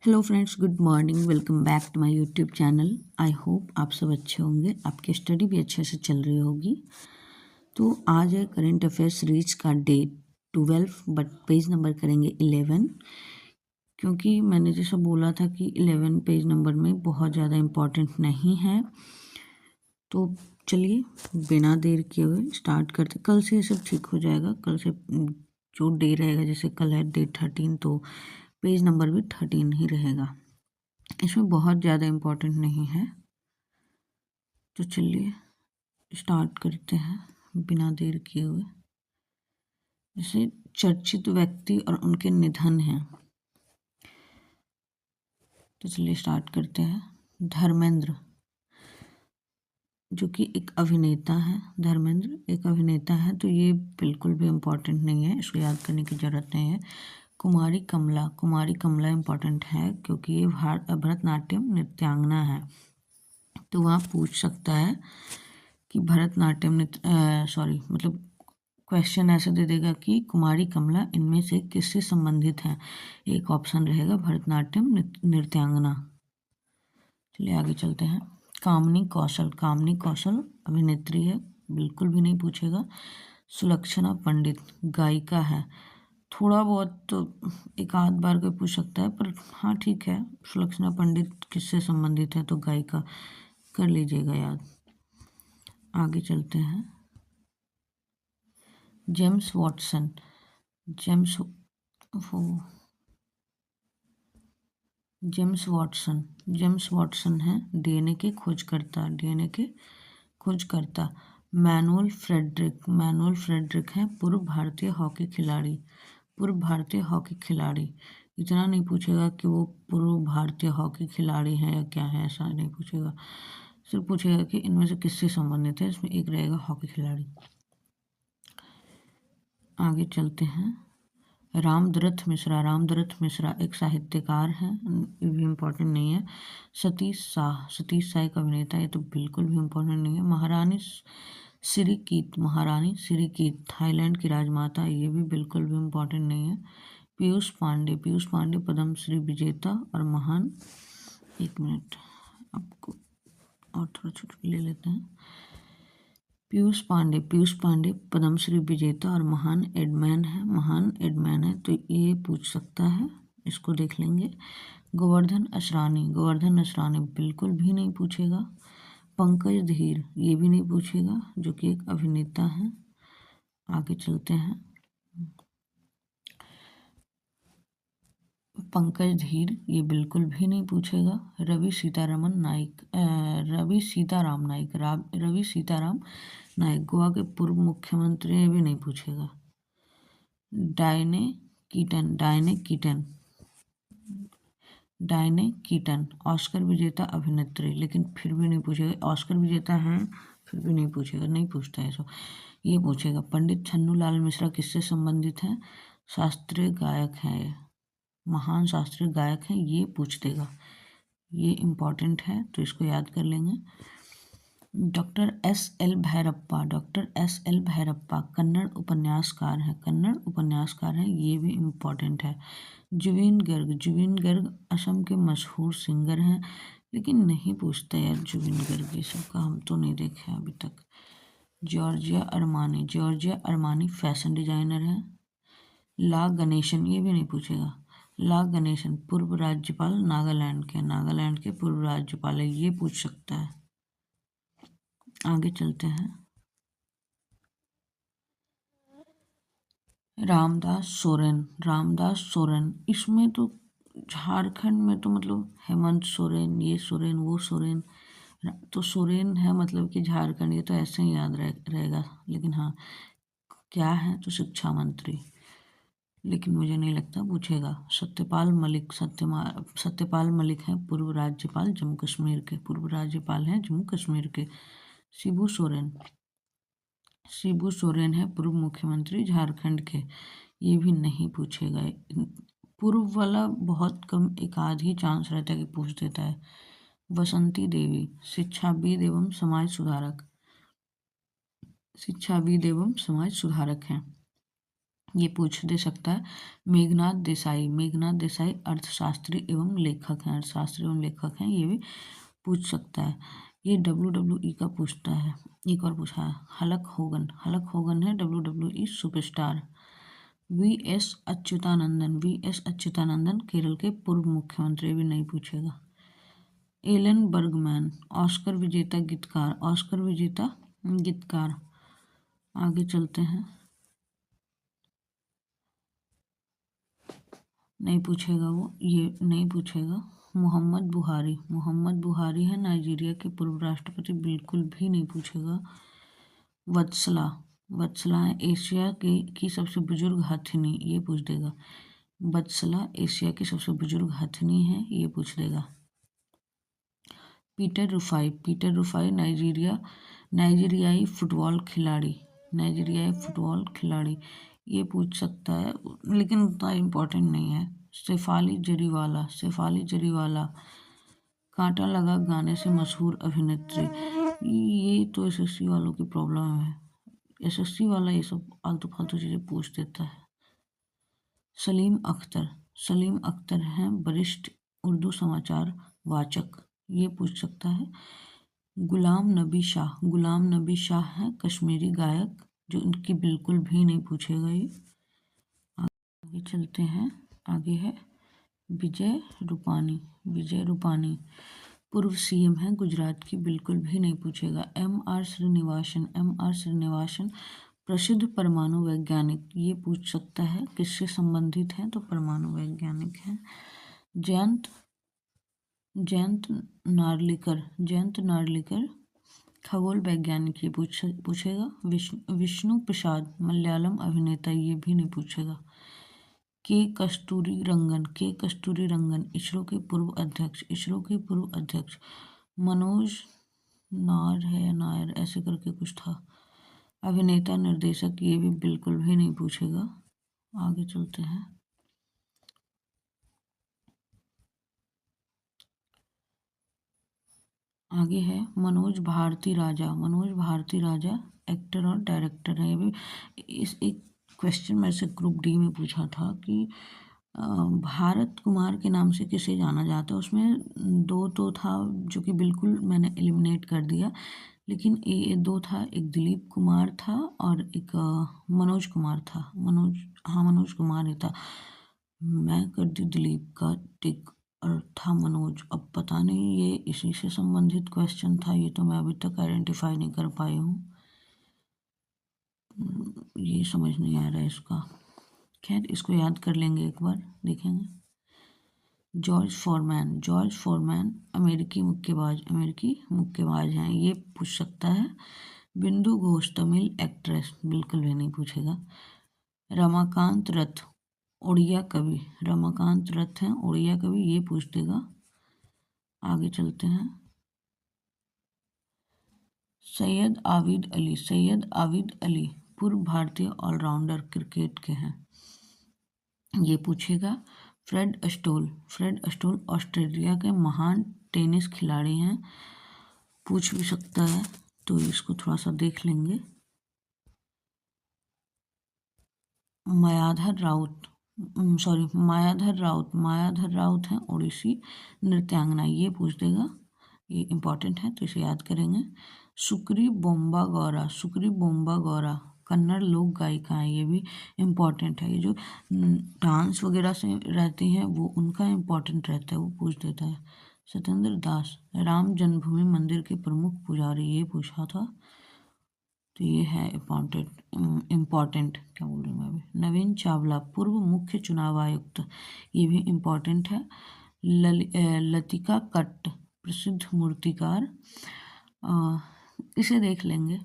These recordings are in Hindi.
Hello friends, good morning. Welcome back to my YouTube channel. I hope आप सब अच्छे होंगे, आपकी स्टडी भी अच्छे से चल रही होगी। तो आज है करेंट अफेयर्स सीरीज का डे 12, बट पेज नंबर करेंगे 11, क्योंकि मैंने जैसा बोला था कि 11 पेज नंबर में बहुत ज़्यादा इम्पॉर्टेंट नहीं है। तो चलिए बिना देर किए हुए स्टार्ट करते। कल से ये सब ठीक हो जाएगा। कल से जो डे रहेगा, जैसे कल है डे 13, तो पेज नंबर भी 13 ही रहेगा। इसमें बहुत ज़्यादा इम्पोर्टेंट नहीं है। तो चलिए स्टार्ट करते हैं बिना देर किए हुए। जैसे चर्चित व्यक्ति और उनके निधन हैं, तो चलिए स्टार्ट करते हैं। धर्मेंद्र, जो कि एक अभिनेता है। धर्मेंद्र एक अभिनेता है, तो ये बिल्कुल भी इम्पोर्टेंट नहीं है, इसको याद करने की ज़रूरत नहीं है। कुमारी कमला इम्पोर्टेंट है, क्योंकि ये भरतनाट्यम नृत्यांगना है। तो वहाँ पूछ सकता है कि भरतनाट्यम मतलब क्वेश्चन ऐसे दे देगा कि कुमारी कमला इनमें से किससे संबंधित है। एक ऑप्शन रहेगा भरतनाट्यम नृत्यांगना। चलिए आगे चलते हैं। कामनी कौशल अभिनेत्री है, बिल्कुल भी नहीं पूछेगा। सुलक्षणा पंडित गायिका है। थोड़ा बहुत तो एक आध बार कोई पूछ सकता है, पर हाँ ठीक है। सुलक्षणा पंडित किससे संबंधित है, तो गायिका कर लीजिएगा याद। आगे चलते हैं। जेम्स वॉटसन है डीएनए के खोजकर्ता। मैनुअल फ्रेडरिक है पूर्व भारतीय हॉकी खिलाड़ी। इतना नहीं पूछेगा कि वो पूर्व भारतीय हॉकी खिलाड़ी हैं या क्या है, ऐसा नहीं पूछेगा। सिर्फ पूछेगा कि इनमें से किससे संबंधित है, इसमें एक रहेगा हॉकी खिलाड़ी। आगे चलते हैं। रामदरथ मिश्रा एक साहित्यकार हैं, ये भी इम्पोर्टेंट नहीं है। सतीश शाह एक अभिनेता, ये तो बिल्कुल भी इम्पोर्टेंट नहीं है। महारानी सिरिकीत थाईलैंड की राजमाता, ये भी बिल्कुल भी इम्पोर्टेंट नहीं है। पीयूष पांडे पद्मश्री विजेता और महान। एक मिनट, आपको और थोड़ा छुट्टी ले लेते हैं। पीयूष पांडे पद्मश्री विजेता और महान एडमैन है, तो ये पूछ सकता है, इसको देख लेंगे। गोवर्धन असरानी बिल्कुल भी नहीं पूछेगा। पंकज धीर ये भी नहीं पूछेगा, जो कि एक अभिनेता है। आगे चलते हैं। पंकज धीर ये बिल्कुल भी नहीं पूछेगा। रवि सीताराम नायक गोवा के पूर्व मुख्यमंत्री, ये भी नहीं पूछेगा। डायने कीटन ऑस्कर विजेता अभिनेत्री, लेकिन फिर भी नहीं पूछेगा। ऑस्कर विजेता हैं, फिर भी नहीं पूछेगा, नहीं पूछता है सो। ये पूछेगा पंडित छन्नूलाल मिश्रा किससे संबंधित है। शास्त्रीय गायक हैं, महान शास्त्रीय गायक हैं, ये पूछ देगा। ये इम्पोर्टेंट है, तो इसको याद कर लेंगे। Doctor S L Bhyrappa Kannada उपन्यासकार हैं, ये भी इम्पोर्टेंट है। जुबिन गर्ग असम के मशहूर सिंगर हैं, लेकिन नहीं पूछते यार जुबिन गर्ग, ये सब का हम तो नहीं देखे अभी तक। जॉर्जिया अरमानी फैशन डिजाइनर है। ला गणेशन ये भी नहीं पूछेगा। ला गणेशन पूर्व राज्यपाल नागालैंड के पूर्व राज्यपाल है, ये पूछ सकता है। आगे चलते हैं। रामदास सोरेन इसमें तो झारखंड में तो मतलब हेमंत सोरेन, ये सोरेन वो सोरेन, तो सोरेन है मतलब कि झारखंड, ये तो ऐसे ही याद रहेगा। लेकिन हाँ क्या है, तो शिक्षा मंत्री, लेकिन मुझे नहीं लगता पूछेगा। सत्यपाल मलिक हैं पूर्व राज्यपाल जम्मू कश्मीर के। शिबू सोरेन है पूर्व मुख्यमंत्री झारखंड के, ये भी नहीं पूछेगा। पूर्व वाला बहुत कम, एक आध ही चांस रहता है कि पूछ देता है। बसंती देवी शिक्षाविद एवं समाज सुधारक हैं। ये पूछ दे सकता है। मेघनाथ देसाई, मेघनाथ देसाई अर्थशास्त्री एवं लेखक हैं, अर्थशास्त्री एवं लेखक हैं, ये भी पूछ सकता है। ये WWE का पूछता है। एक और पूछा है, हलक होगन, हलक होगन है WWE superstar. VS Achuthanandan, VS Achuthanandan Kerala के पूर्व मुख्यमंत्री, भी नहीं पूछेगा। एलन बर्गमैन ऑस्कर विजेता गीतकार, ऑस्कर विजेता गीतकार। आगे चलते हैं, नहीं पूछेगा वो, ये नहीं पूछेगा। मोहम्मद बुहारी, मोहम्मद बुहारी है नाइजीरिया के पूर्व राष्ट्रपति, बिल्कुल भी नहीं पूछेगा। वत्सला, वत्सला है एशिया की सबसे बुजुर्ग हथिनी, ये पूछ देगा। वत्सला एशिया की सबसे बुजुर्ग हथिनी है, ये पूछ देगा। पीटर रुफाई, पीटर रुफाई नाइजीरियाई फुटबॉल खिलाड़ी, नाइजीरियाई फुटबॉल खिलाड़ी, ये पूछ सकता है लेकिन उतना इम्पोर्टेंट नहीं है। शेफाली जरीवाला, शेफाली जरीवाला कांटा लगा गाने से मशहूर अभिनेत्री, ये तो एसएससी वालों की प्रॉब्लम है। एसएससी वाला ये सब आलतू फालतू चीज़ें पूछ देता है। सलीम अख्तर, सलीम अख्तर हैं वरिष्ठ उर्दू समाचार वाचक, ये पूछ सकता है। गुलाम नबी शाह, गुलाम नबी शाह हैं कश्मीरी गायक, जो इनकी बिल्कुल भी नहीं पूछेगा ये। आगे चलते हैं, आगे है विजय रूपानी, विजय रूपानी पूर्व सीएम है गुजरात की, बिल्कुल भी नहीं पूछेगा। MR श्रीनिवासन, MR श्रीनिवासन प्रसिद्ध परमाणु वैज्ञानिक, ये पूछ सकता है। किससे संबंधित हैं, तो परमाणु वैज्ञानिक हैं। जयंत जयंत नार्लिकर, जयंत नार्लिकर खगोल वैज्ञानिक, ये पूछेगा। विष्णु प्रसाद मलयालम अभिनेता, ये भी नहीं पूछेगा। के कस्तूरी रंगन, के कस्तूरी रंगन इसरो के पूर्व अध्यक्ष, इसरो के पूर्व अध्यक्ष। मनोज नार है या नायर ऐसे करके कुछ था, अभिनेता निर्देशक, ये भी बिल्कुल भी नहीं पूछेगा। आगे चलते हैं, आगे है मनोज भारती राजा, मनोज भारती राजा एक्टर और डायरेक्टर है। ये भी इस एक क्वेश्चन में से ग्रुप डी में पूछा था कि भारत कुमार के नाम से किसे जाना जाता है, उसमें दो तो था जो कि बिल्कुल मैंने एलिमिनेट कर दिया, लेकिन ये दो था, एक दिलीप कुमार था और एक मनोज कुमार था। मनोज, हाँ मनोज कुमार ही था, मैं कर दी दिलीप का टिक और था मनोज। अब पता नहीं ये इसी से संबंधित क्वेश्चन था, ये तो मैं अभी तक आइडेंटिफाई नहीं कर पाई हूँ, ये समझ नहीं आ रहा है इसका। खैर इसको याद कर लेंगे, एक बार देखेंगे। जॉर्ज फॉरमैन, जॉर्ज फॉरमैन अमेरिकी मुक्केबाज, अमेरिकी मुक्केबाज हैं, ये पूछ सकता है। बिंदु घोष तमिल एक्ट्रेस, बिल्कुल भी नहीं पूछेगा। रमाकांत रथ उड़िया कवि, रमाकांत रथ हैं उड़िया कवि, ये पूछ देगा। आगे चलते हैं, सैयद आबिद अली, सैयद आबिद अली पूर्व भारतीय ऑलराउंडर क्रिकेट के हैं, ये पूछेगा। फ्रेड अस्टोल, फ्रेड अस्टोल ऑस्ट्रेलिया के महान टेनिस खिलाड़ी हैं, पूछ भी सकता है, तो इसको थोड़ा सा देख लेंगे। मायाधर राउत, सॉरी मायाधर राउत, मायाधर राउत हैं ओडिसी नृत्यांगना, ये पूछ देगा, ये इम्पॉर्टेंट है तो इसे याद करेंगे। सुक्री बोम्बा गौरा, सुक्री बोम्बा गौरा कन्नड़ लोक गायिका है, ये भी इम्पॉर्टेंट है। ये जो डांस वगैरह से रहती हैं वो उनका इम्पॉर्टेंट रहता है, वो पूछ देता है। सत्येंद्र दास राम जन्मभूमि मंदिर के प्रमुख पुजारी, ये पूछा था, तो ये है इम्पॉर्टेंट क्या बोल रही हूँ मैं अभी। नवीन चावला पूर्व मुख्य चुनाव आयुक्त, ये भी इम्पॉर्टेंट है। लतिका कट्ट प्रसिद्ध मूर्तिकार, इसे देख लेंगे।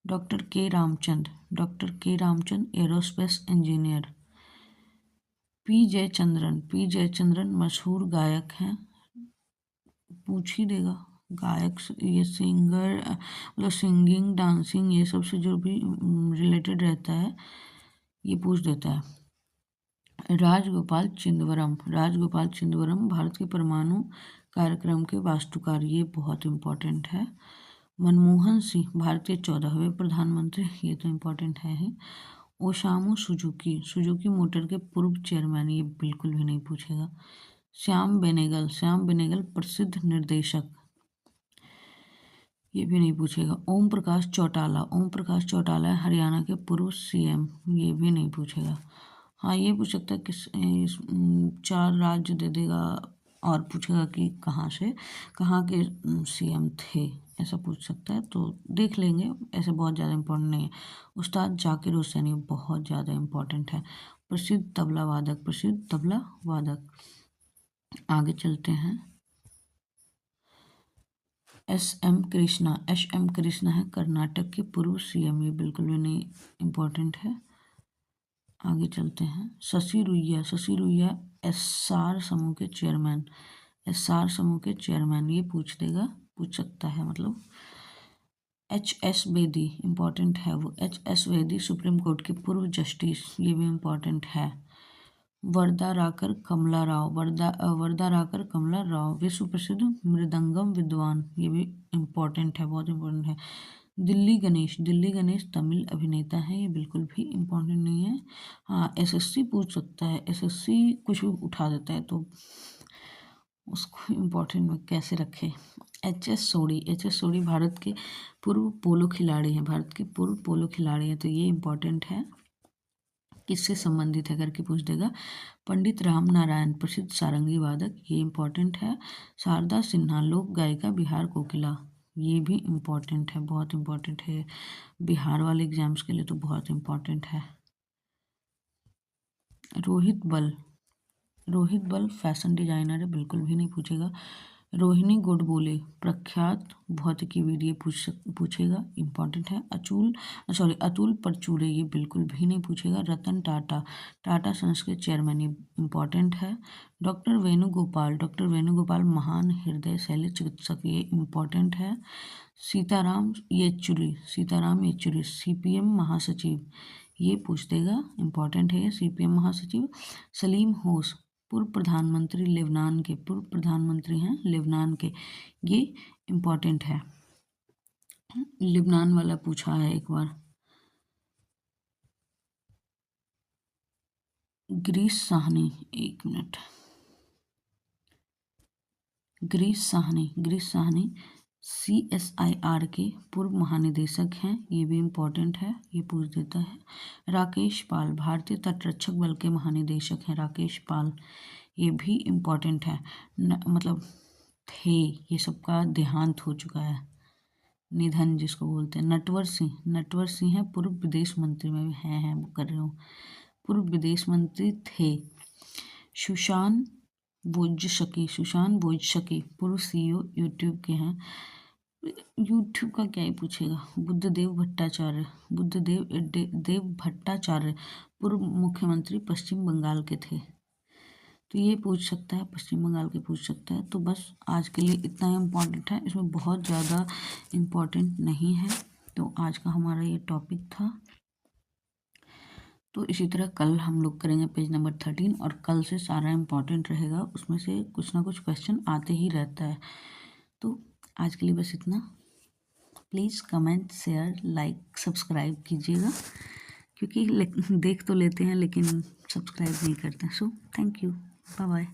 डॉक्टर के रामचंद, डॉक्टर के Ramchand aerospace engineer. P Jayachandran, P Jayachandran मशहूर गायक हैं, पूछ ही देगा। गायक ये सिंगर मतलब सिंगिंग डांसिंग ये सब से जो भी रिलेटेड रहता है ये पूछ देता है। राजगोपाल चिदंबरम, राजगोपाल चिदंबरम भारत के परमाणु कार्यक्रम के वास्तुकार, ये बहुत इम्पोर्टेंट है। मनमोहन सिंह भारत के 14वें प्रधानमंत्री, ये तो इम्पोर्टेंट है ही। ओसामू सुजुकी, सुजुकी मोटर के पूर्व चेयरमैन, ये बिल्कुल भी नहीं पूछेगा। श्याम बेनेगल, श्याम बेनेगल प्रसिद्ध निर्देशक, ये भी नहीं पूछेगा। ओम प्रकाश चौटाला, ओम प्रकाश चौटाला हरियाणा के पूर्व सीएम, ये भी नहीं पूछेगा। हाँ, ये पूछ सकता है किस 4 राज्य दे देगा और पूछेगा कि कहाँ के सीएम थे, ऐसा पूछ सकता है, तो देख लेंगे, ऐसे बहुत ज़्यादा इम्पोर्टेंट नहीं है। उस्ताद जाकिर हुसैन, ये बहुत ज़्यादा इम्पोर्टेंट है। प्रसिद्ध तबला वादक, प्रसिद्ध तबला वादक। आगे चलते हैं। एस.एम. कृष्णा, एस.एम. कृष्णा है कर्नाटक के पूर्व सीएम, ये बिल्कुल भी नहीं इम्पोर्टेंट है। आगे चलते हैं। शशि रुइया, शशि रुइया एस्सार समूह के चेयरमैन, एस्सार समूह के चेयरमैन, ये पूछ देगा, पूछ सकता है मतलब। एच.एस. बेदी, इम्पोर्टेंट है वो। एच.एस. बेदी सुप्रीम कोर्ट के पूर्व जस्टिस, ये भी इम्पोर्टेंट है। वर्दा राकर कमला राव, वर्दा राकर कमला राव विश्व प्रसिद्ध मृदंगम विद्वान, ये भी इम्पोर्टेंट है, बहुत इम्पोर्टेंट है। दिल्ली गणेश, दिल्ली गणेश तमिल अभिनेता है, ये बिल्कुल भी इम्पोर्टेंट नहीं है। हाँ, एसएससी पूछ सकता है, एसएससी कुछ भी उठा देता है तो उसको इम्पोर्टेंट में कैसे रखे। एच.एस. सोडी, एच.एस. सोडी भारत के पूर्व पोलो खिलाड़ी हैं, भारत के पूर्व पोलो खिलाड़ी हैं, तो ये इम्पोर्टेंट है। किससे संबंधित है करके पूछ देगा। पंडित राम नारायण प्रसिद्ध सारंगी वादक, ये इम्पोर्टेंट है। शारदा सिन्हा लोक गायिका बिहार कोकिला, ये भी इम्पोर्टेंट है, बहुत इम्पोर्टेंट है, बिहार वाले एग्जाम्स के लिए तो बहुत इम्पोर्टेंट है। रोहित बल, रोहित बल फैशन डिजाइनर है, बिल्कुल भी नहीं पूछेगा। रोहिणी गोडबोले प्रख्यात भौतिकीविद, ये पूछेगा, इम्पोर्टेंट है। अतुल परचूरे, ये बिल्कुल भी नहीं पूछेगा। रतन टाटा, टाटा सन्स के चेयरमैन, ये इम्पोर्टेंट है। डॉक्टर वेणुगोपाल, डॉक्टर वेणुगोपाल महान हृदय शैल्य चिकित्सक, ये इम्पोर्टेंट है। सीताराम येचुरी, सीताराम येचुरी सीपीएम महासचिव, ये पूछ देगा, इम्पोर्टेंट है सीपीएम महासचिव। सलीम होश पूर्व प्रधानमंत्री लेबनान के, पूर्व प्रधानमंत्री हैं लेबनान के, ये इम्पोर्टेंट है, लेबनान वाला पूछा है एक बार। गिरीश साहनी, एक मिनट, गिरीश साहनी CSIR के पूर्व महानिदेशक हैं, ये भी इम्पोर्टेंट है, ये पूछ देता है। राकेश पाल भारतीय तटरक्षक बल के महानिदेशक हैं, राकेश पाल, ये भी इम्पोर्टेंट है। मतलब थे, ये सबका देहांत हो चुका है, निधन जिसको बोलते हैं। नटवर सिंह है पूर्व विदेश मंत्री, में भी हैं वो कर रहे हो, पूर्व विदेश मंत्री थे। सुशांत बोज्जशकी पूर्व CEO यूट्यूब के हैं, यूट्यूब का क्या ही पूछेगा। बुद्धदेव भट्टाचार्य पूर्व मुख्यमंत्री पश्चिम बंगाल के थे, तो ये पूछ सकता है, पश्चिम बंगाल के पूछ सकता है। तो बस आज के लिए इतना ही इम्पोर्टेंट है, इसमें बहुत ज़्यादा इम्पोर्टेंट नहीं है। तो आज का हमारा ये टॉपिक था। तो इसी तरह कल हम लोग करेंगे पेज नंबर 13, और कल से सारा इम्पोर्टेंट रहेगा, उसमें से कुछ ना कुछ क्वेश्चन आते ही रहता है। तो आज के लिए बस इतना। Please comment, share, like, subscribe कीजिएगा, क्योंकि देख तो लेते हैं लेकिन सब्सक्राइब नहीं करते। So thank you, bye bye.